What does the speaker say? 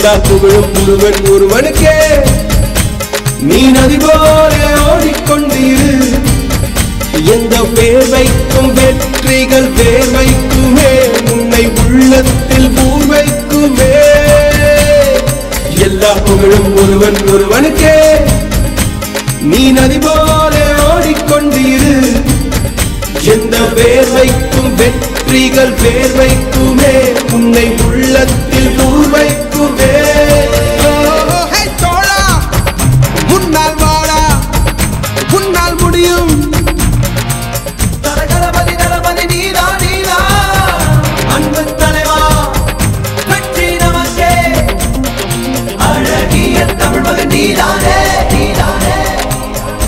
எல்லா புகழும் முழுவன் ஒருவனுக்கே நீ நதி போல ஓடிக்கொண்டிரு எந்த வேர்வைக்கும் வெற்றிகள் வேர்வைக்குமே உன்னை உள்ளத்தில் பூர்வைக்குமே எல்லா புகழும் ஒருவன் ஒருவனுக்கே நீ நதி போல ஓடிக்கொண்டிரு எந்த வேர்வைக்கும் வெற்றிகள் வேர்வைக்குமே உன்னை உள்ளத்தில் பூர்வைக்குமே